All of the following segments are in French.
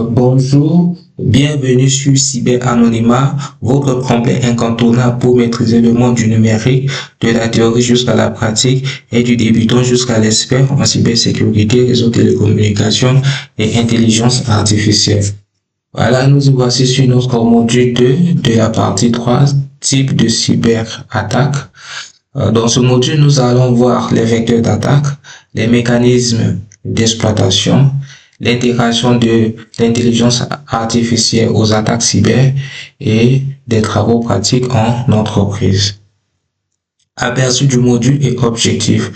Bonjour, bienvenue sur Cyber Anonymat, votre complet incontournable pour maîtriser le monde du numérique, de la théorie jusqu'à la pratique et du débutant jusqu'à l'expert en cybersécurité, réseau télécommunications et intelligence artificielle. Voilà, nous y voici sur notre module 2 de la partie 3, type de cyberattaque. Dans ce module, nous allons voir les vecteurs d'attaque, les mécanismes d'exploitation, l'intégration de l'intelligence artificielle aux attaques cyber et des travaux pratiques en entreprise. Aperçu du module et objectif.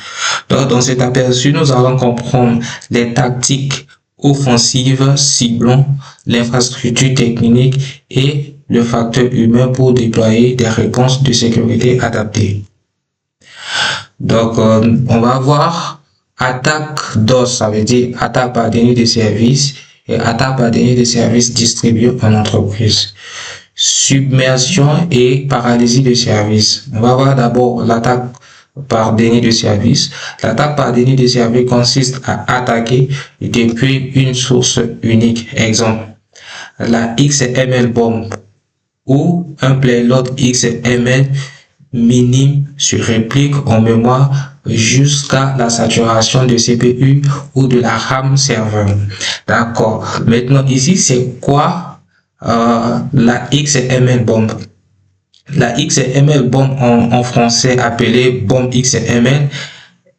Donc, dans cet aperçu, nous allons comprendre les tactiques offensives ciblant l'infrastructure technique et le facteur humain pour déployer des réponses de sécurité adaptées. Donc, on va voir attaque DOS, ça veut dire attaque par déni de service, et attaque par déni de service distribué en entreprise. Submersion et paralysie de service. On va voir d'abord l'attaque par déni de service. L'attaque par déni de service consiste à attaquer depuis une source unique. Exemple, la XML bomb ou un payload XML minime se réplique en mémoire jusqu'à la saturation de CPU ou de la RAM serveur. D'accord. Maintenant, ici, c'est quoi la XML bomb? La XML bomb en français appelée bombe XML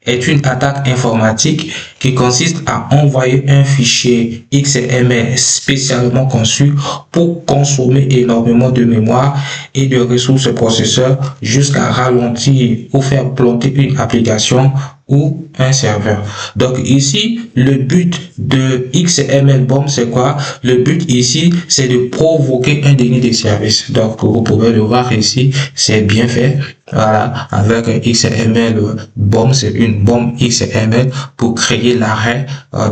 est une attaque informatique qui consiste à envoyer un fichier XML spécialement conçu pour consommer énormément de mémoire et de ressources processeurs jusqu'à ralentir ou faire planter une application ou un serveur. Donc ici, le but de XML bomb, c'est quoi? Le but ici, c'est de provoquer un déni de service. Donc vous pouvez le voir ici, c'est bien fait. Voilà, avec XML bomb, c'est une bombe XML pour créer l'arrêt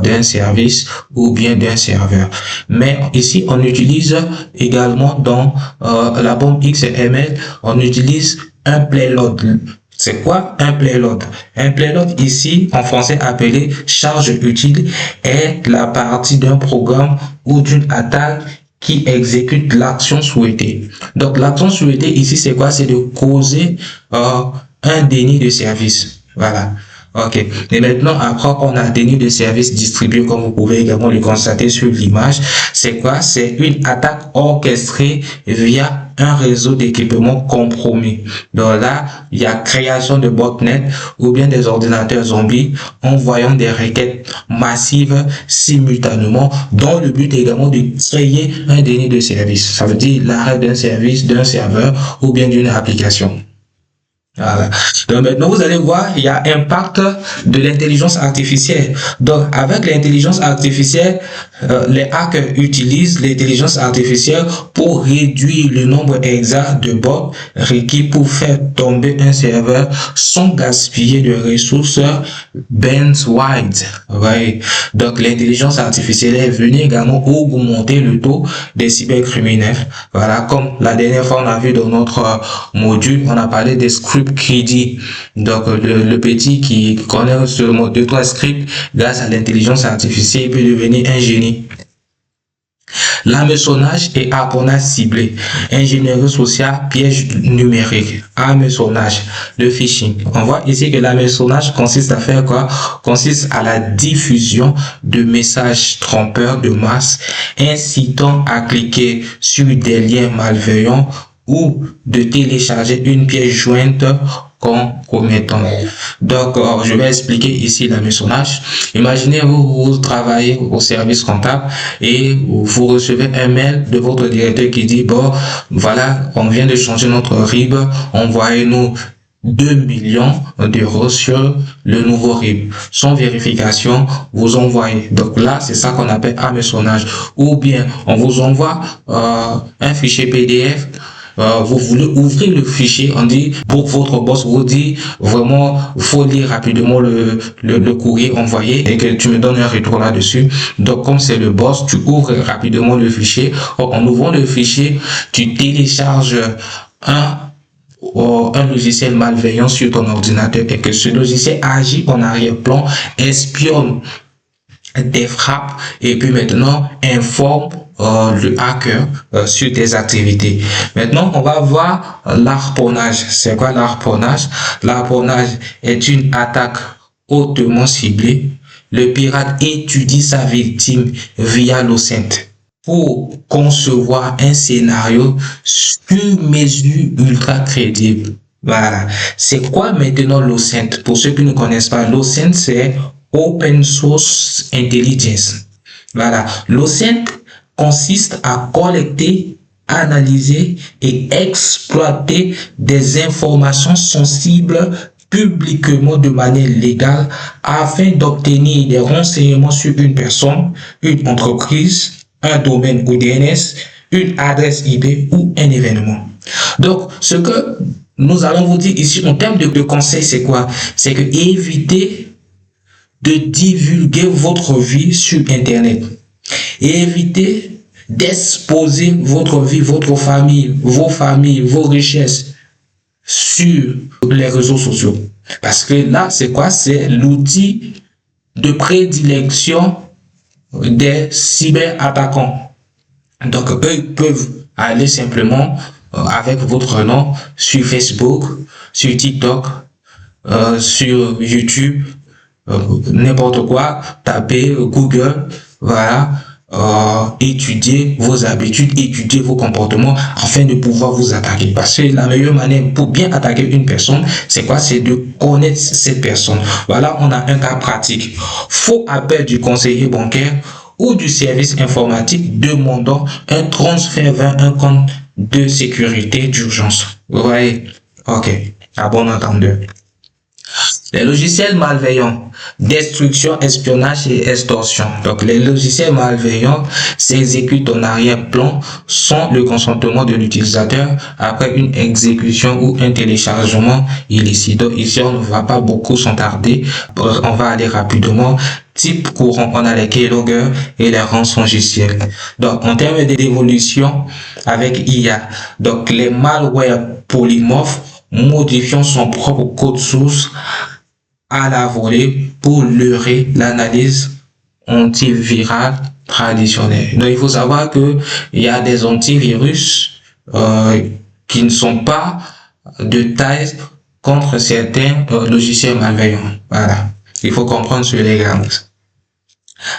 d'un service ou bien d'un serveur. Mais ici, on utilise également dans la bombe XML, on utilise un payload. C'est quoi un payload? Un payload ici, en français appelé charge utile, est la partie d'un programme ou d'une attaque qui exécute l'action souhaitée. Donc l'action souhaitée ici, c'est quoi? C'est de causer un déni de service. Voilà. Ok. Et maintenant, après, on a déni de service distribué, comme vous pouvez également le constater sur l'image. C'est quoi? C'est une attaque orchestrée via un réseau d'équipements compromis. Donc là, il y a création de botnets ou bien des ordinateurs zombies envoyant des requêtes massives simultanément, dont le but également de créer un déni de service. Ça veut dire l'arrêt d'un service, d'un serveur ou bien d'une application. Voilà. Donc maintenant, vous allez voir, il y a impact de l'intelligence artificielle. Donc avec l'intelligence artificielle, les hackers utilisent l'intelligence artificielle pour réduire le nombre exact de bots requis pour faire tomber un serveur sans gaspiller de ressources bandwidth. Ouais. Donc l'intelligence artificielle est venue également augmenter le taux des cybercriminels. Voilà, comme la dernière fois on a vu dans notre module, on a parlé des scripts crédit. Donc le petit qui connaît seulement 2-3 scripts grâce à l'intelligence artificielle peut devenir un génie. L'hameçonnage et harponnage ciblé, ingénierie sociale, piège numérique, hameçonnage, le phishing. On voit ici que l'hameçonnage consiste à faire quoi? Consiste à la diffusion de messages trompeurs de masse incitant à cliquer sur des liens malveillants ou de télécharger une pièce jointe concomitante. Donc, je vais expliquer ici l'hameçonnage. Imaginez vous travaillez au service comptable et vous recevez un mail de votre directeur qui dit, bon, voilà, on vient de changer notre RIB, envoyez-nous 2 millions d'euros sur le nouveau RIB. Sans vérification, vous envoyez. Donc là, c'est ça qu'on appelle hameçonnage. Ou bien, on vous envoie un fichier PDF. Vous voulez ouvrir le fichier, on dit, pour votre boss vous dit, vraiment, il faut lire rapidement le courrier envoyé et que tu me donnes un retour là-dessus. Donc, comme c'est le boss, tu ouvres rapidement le fichier. En ouvrant le fichier, tu télécharges un logiciel malveillant sur ton ordinateur et que ce logiciel agit en arrière-plan, espionne des frappes et puis maintenant informe le hacker sur tes activités. Maintenant, on va voir l'harponnage. C'est quoi l'harponnage? L'harponnage est une attaque hautement ciblée. Le pirate étudie sa victime via l'OSINT pour concevoir un scénario sur mesure ultra crédible. Voilà. C'est quoi maintenant l'OSINT? Pour ceux qui ne connaissent pas, l'OSINT c'est Open Source Intelligence. Voilà. L'OSINT consiste à collecter, analyser et exploiter des informations sensibles publiquement de manière légale afin d'obtenir des renseignements sur une personne, une entreprise, un domaine ou DNS, une adresse IP ou un événement. Donc, ce que nous allons vous dire ici en termes de conseils, c'est quoi? C'est que évitez de divulguer votre vie sur Internet. Et évitez d'exposer votre vie, votre famille, vos richesses sur les réseaux sociaux. Parce que là, c'est quoi? C'est l'outil de prédilection des cyberattaquants. Donc, eux peuvent aller simplement avec votre nom sur Facebook, sur TikTok, sur YouTube, n'importe quoi, tapez Google, voilà, étudier vos habitudes, étudier vos comportements afin de pouvoir vous attaquer. Parce que la meilleure manière pour bien attaquer une personne, c'est quoi? C'est de connaître cette personne. Voilà, on a un cas pratique. Faux appel du conseiller bancaire ou du service informatique demandant un transfert vers un compte de sécurité d'urgence. Vous voyez? Ok, à bon entendeur. Les logiciels malveillants, destruction, espionnage et extorsion. Donc, les logiciels malveillants s'exécutent en arrière-plan sans le consentement de l'utilisateur après une exécution ou un téléchargement illicite. Donc, ici, on ne va pas beaucoup s'attarder. On va aller rapidement. Type courant, on a les keyloggers et les rançongiciels. Donc, en termes d'évolution avec IA, donc les malwares polymorphes modifiant son propre code source à la volée pour leurrer l'analyse antivirale traditionnelle. Donc, il faut savoir que il y a des antivirus qui ne sont pas de taille contre certains logiciels malveillants. Voilà. Il faut comprendre sur les gammes.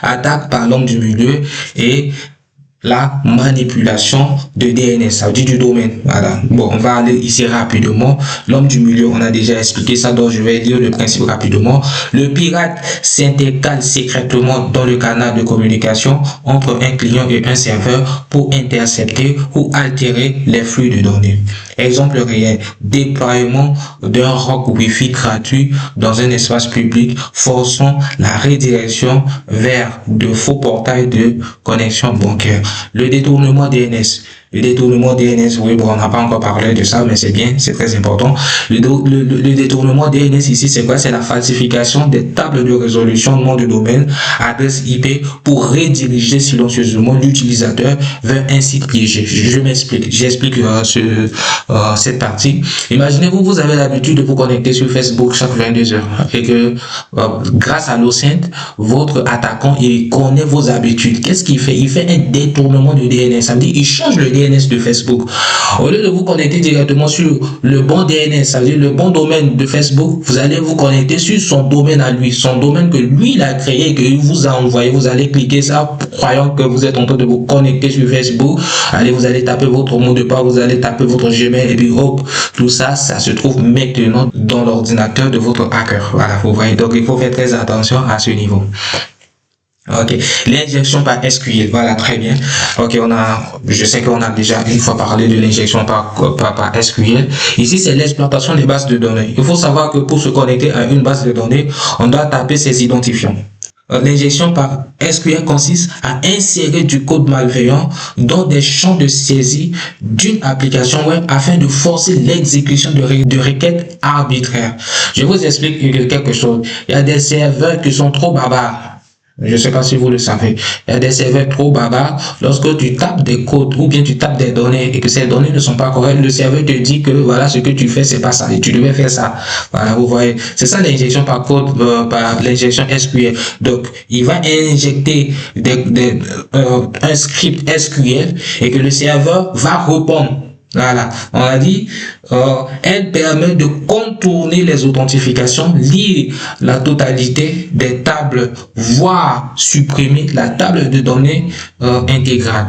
Attaque par l'homme du milieu et la manipulation de DNS, ça veut dire du domaine. Voilà. Bon, on va aller ici rapidement. L'homme du milieu, on a déjà expliqué ça, donc je vais lire le principe rapidement. Le pirate s'intercale secrètement dans le canal de communication entre un client et un serveur pour intercepter ou altérer les flux de données. Exemple réel, déploiement d'un ROC Wi-Fi gratuit dans un espace public, forçant la redirection vers de faux portails de connexion bancaire. Le détournement DNS. Le détournement DNS, oui, bon, on n'a pas encore parlé de ça, mais c'est bien, c'est très important. Le détournement DNS ici, c'est quoi? C'est la falsification des tables de résolution, nom de domaine, adresse IP pour rediriger silencieusement l'utilisateur vers un site piégé. Je m'explique. J'explique cette partie. Imaginez-vous, vous avez l'habitude de vous connecter sur Facebook chaque 22 heures et que grâce à l'OSINT, votre attaquant, il connaît vos habitudes. Qu'est-ce qu'il fait? Il fait un détournement de DNS. Ça veut dire, il change le DNS de Facebook. Au lieu de vous connecter directement sur le bon DNS, ça veut dire le bon domaine de Facebook, vous allez vous connecter sur son domaine à lui, son domaine que lui il a créé, qu'il vous a envoyé. Vous allez cliquer ça, croyant que vous êtes en train de vous connecter sur Facebook. Allez, vous allez taper votre mot de passe, vous allez taper votre Gmail et puis hop, tout ça, ça se trouve maintenant dans l'ordinateur de votre hacker. Voilà, vous voyez. Donc il faut faire très attention à ce niveau. Ok, l'injection par SQL, voilà, très bien. Ok, je sais qu'on a déjà une fois parlé de l'injection par SQL. Ici, c'est l'exploitation des bases de données. Il faut savoir que pour se connecter à une base de données, on doit taper ses identifiants. L'injection par SQL consiste à insérer du code malveillant dans des champs de saisie d'une application web afin de forcer l'exécution de requêtes arbitraires. Je vous explique quelque chose. Il y a des serveurs qui sont trop barbares. Je ne sais pas si vous le savez. Il y a des serveurs trop bavards. Lorsque tu tapes des codes ou bien tu tapes des données et que ces données ne sont pas correctes, le serveur te dit que voilà, ce que tu fais, c'est pas ça et tu devais faire ça. Voilà, vous voyez. C'est ça l'injection par code, par l'injection SQL. Donc, il va injecter un script SQL et que le serveur va répondre. Voilà, on a dit, elle permet de contourner les authentifications, lire la totalité des tables, voire supprimer la table de données intégrale.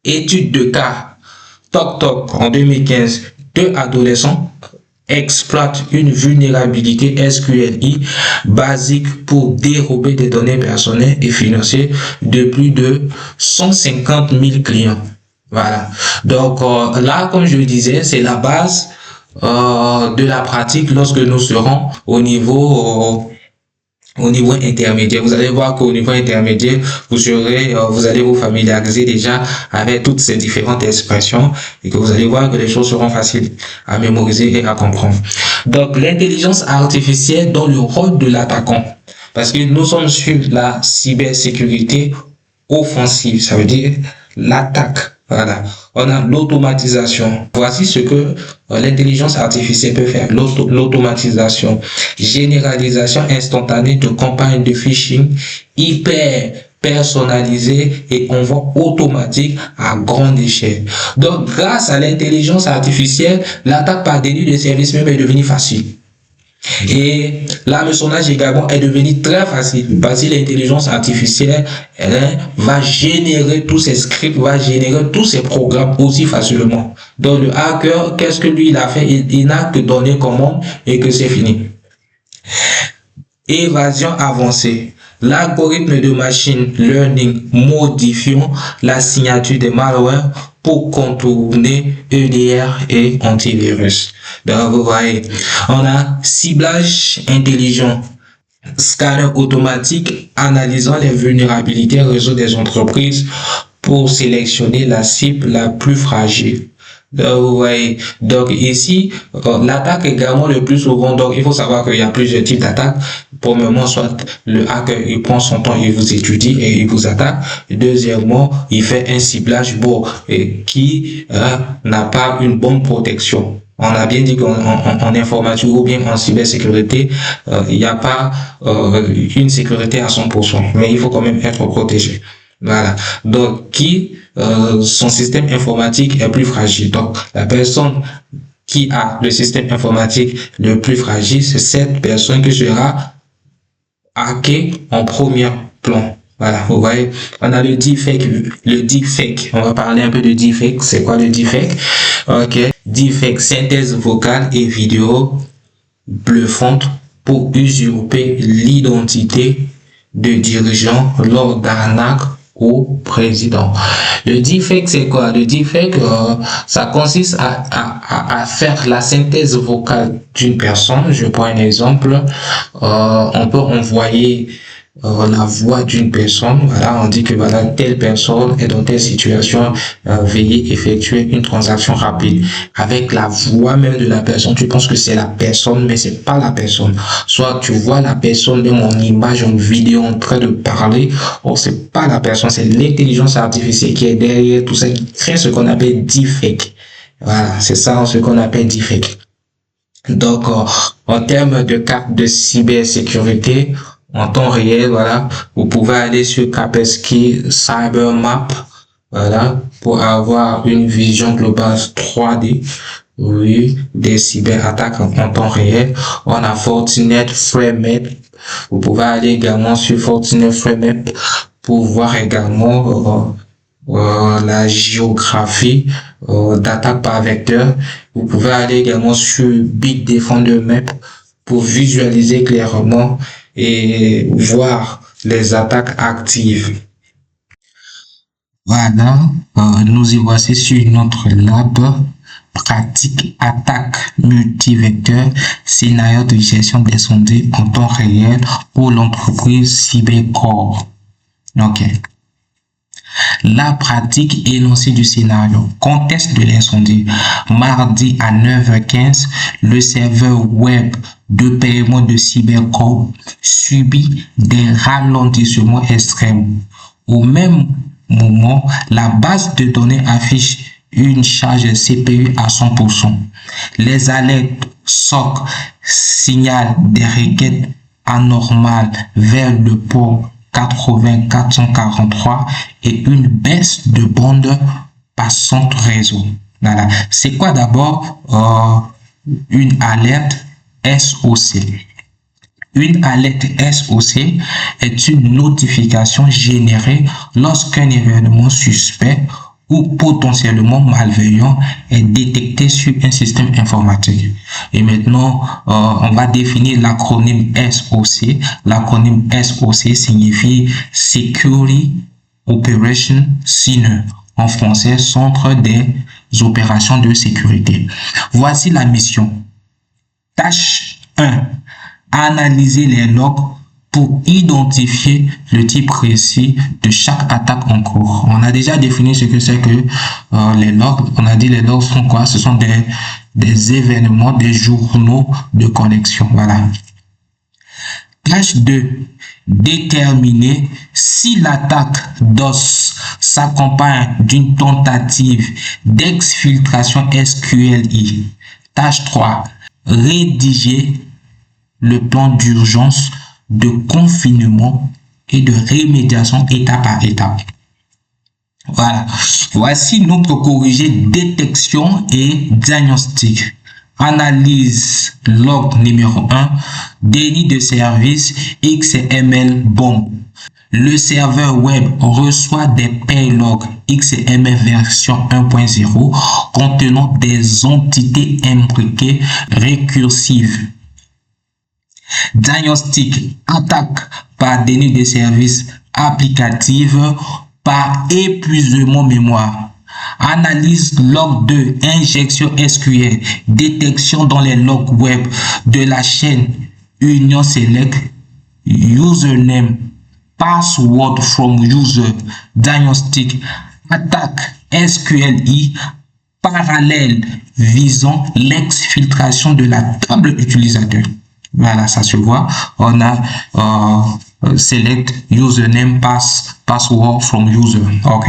Étude de cas, TokTok en 2015, 2 adolescents exploitent une vulnérabilité SQLi basique pour dérober des données personnelles et financières de plus de 150 000 clients. Voilà. Donc là, comme je le disais, c'est la base de la pratique lorsque nous serons au niveau intermédiaire. Vous allez voir qu'au niveau intermédiaire, vous allez vous familiariser déjà avec toutes ces différentes expressions et que vous allez voir que les choses seront faciles à mémoriser et à comprendre. Donc l'intelligence artificielle dans le rôle de l'attaquant, parce que nous sommes sur la cybersécurité offensive, ça veut dire l'attaque. Voilà, on a l'automatisation. Voici ce que l'intelligence artificielle peut faire. L'automatisation, généralisation instantanée de campagnes de phishing hyper personnalisées et envoi automatique à grande échelle. Donc, grâce à l'intelligence artificielle, l'attaque par délit de service même est devenue facile. Et l'hameçonnage également est devenu très facile parce que l'intelligence artificielle va générer tous ces scripts, va générer tous ces programmes aussi facilement. Donc le hacker, qu'est-ce que lui il a fait? Il n'a que donné commande et que c'est fini. Évasion avancée. L'algorithme de machine learning modifiant la signature des malwares pour contourner EDR et antivirus. Donc, vous voyez, on a ciblage intelligent, scanner automatique analysant les vulnérabilités réseau des entreprises pour sélectionner la cible la plus fragile. Donc, vous voyez, donc ici, l'attaque également le plus souvent, donc il faut savoir qu'il y a plusieurs types d'attaques. Premièrement, soit le hacker, il prend son temps, il vous étudie et il vous attaque. Deuxièmement, il fait un ciblage bon et qui n'a pas une bonne protection. On a bien dit qu'en informatique ou bien en cybersécurité, il n'y a pas une sécurité à 100%, mais il faut quand même être protégé. Voilà. Donc, son système informatique est plus fragile. Donc, la personne qui a le système informatique le plus fragile, c'est cette personne qui sera hackée en premier plan. Voilà, vous voyez, on a le deepfake. Le deepfake, on va parler un peu de deepfake. C'est quoi le deepfake? Ok, deepfake, synthèse vocale et vidéo bluffante pour usurper l'identité de dirigeants lors d'arnaques au président. Le deepfake, c'est quoi? Le deepfake, ça consiste à faire la synthèse vocale d'une personne. Je prends un exemple. On peut envoyer la voix d'une personne. Voilà, on dit que voilà, telle personne est dans telle situation, veuillez effectuer une transaction rapide. Avec la voix même de la personne, tu penses que c'est la personne, mais c'est pas la personne. Soit tu vois la personne même en image, en vidéo, en train de parler, or c'est pas la personne, c'est l'intelligence artificielle qui est derrière tout ça, qui crée ce qu'on appelle deepfake. Voilà, c'est ça ce qu'on appelle deepfake. Donc, en termes de carte de cybersécurité, en temps réel, voilà, vous pouvez aller sur Kaspersky Cybermap, voilà, pour avoir une vision globale 3D, oui, des cyberattaques en temps réel. On a Fortinet ThreatMap. Vous pouvez aller également sur Fortinet ThreatMap pour voir également la géographie d'attaque par vecteur. Vous pouvez aller également sur Big Defender Map pour visualiser clairement et voir les attaques actives. Voilà, nous y voici sur notre lab pratique attaque multivecteur, scénario de gestion des sondages en temps réel pour l'entreprise Cybercore. Ok. la pratique énoncée du scénario. Contexte de l'incendie. Mardi à 9h15, le serveur web de paiement de Cybercorp subit des ralentissements extrêmes. Au même moment, la base de données affiche une charge CPU à 100%. Les alertes SOC signalent des requêtes anormales vers le port 80-443 et une baisse de bande passante réseau. Voilà. C'est quoi d'abord une alerte SOC? Une alerte SOC est une notification générée lorsqu'un événement suspect ou potentiellement malveillant est détecté sur un système informatique. Et maintenant, on va définir l'acronyme SOC. L'acronyme SOC signifie Security Operation Center. En français, Centre des opérations de sécurité. Voici la mission. Tâche 1. Analyser les logs pour identifier le type précis de chaque attaque en cours. On a déjà défini ce que c'est que les logs. On a dit les logs sont quoi? Ce sont des événements, des journaux de connexion. Voilà. Tâche 2. Déterminer si l'attaque DOS s'accompagne d'une tentative d'exfiltration SQLI. Tâche 3. Rédiger le plan d'urgence de confinement et de rémédiation étape par étape. Voilà. Voici notre corrigé détection et diagnostic. Analyse log numéro 1. Déni de service XML bombe. Le serveur web reçoit des paylogs XML version 1.0 contenant des entités imbriquées récursives. Diagnostic, attaque par déni de service applicative par épuisement mémoire. Analyse log 2, injection SQL, détection dans les logs web de la chaîne Union Select, username, password from user. Diagnostic, attaque SQLI parallèle visant l'exfiltration de la table utilisateur. Voilà, ça se voit. On a select username, password from user. OK.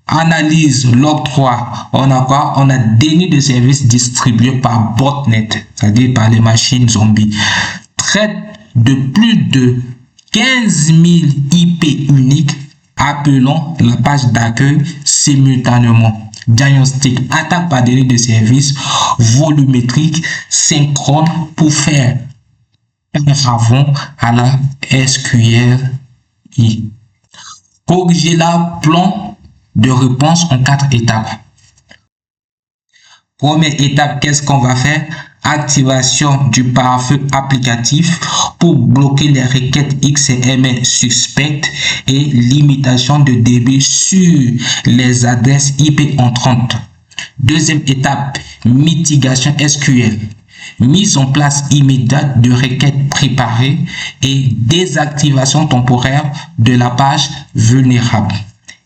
Analyse log 3. On a quoi? On a déni de service distribué par botnet, c'est-à-dire par les machines zombies. Traite de plus de 15 000 IP uniques appelant la page d'accueil simultanément. Diagnostic, attaque par déni de service volumétrique synchrone pour faire un avant à la SQLI. Corriger la plan de réponse en 4 étapes. Première étape, qu'est-ce qu'on va faire? Activation du pare-feu applicatif pour bloquer les requêtes XML suspectes et limitation de débit sur les adresses IP entrantes. Deuxième étape, mitigation SQL. Mise en place immédiate de requêtes préparées et désactivation temporaire de la page vulnérable.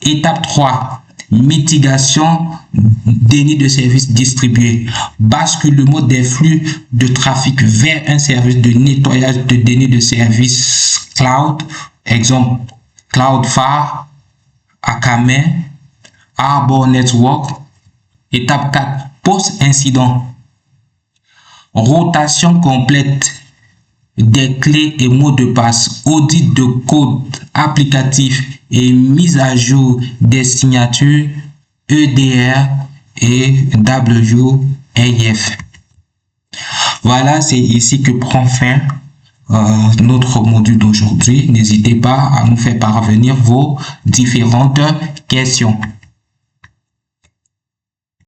Étape 3. Mitigation déni de service distribué. Basculement des flux de trafic vers un service de nettoyage de déni de service cloud. Exemple, Cloudflare, Akamai, Arbor Network. Étape 4. Post-incident. Rotation complète des clés et mots de passe, audit de code applicatif et mise à jour des signatures EDR et WAF. Voilà, c'est ici que prend fin notre module d'aujourd'hui. N'hésitez pas à nous faire parvenir vos différentes questions.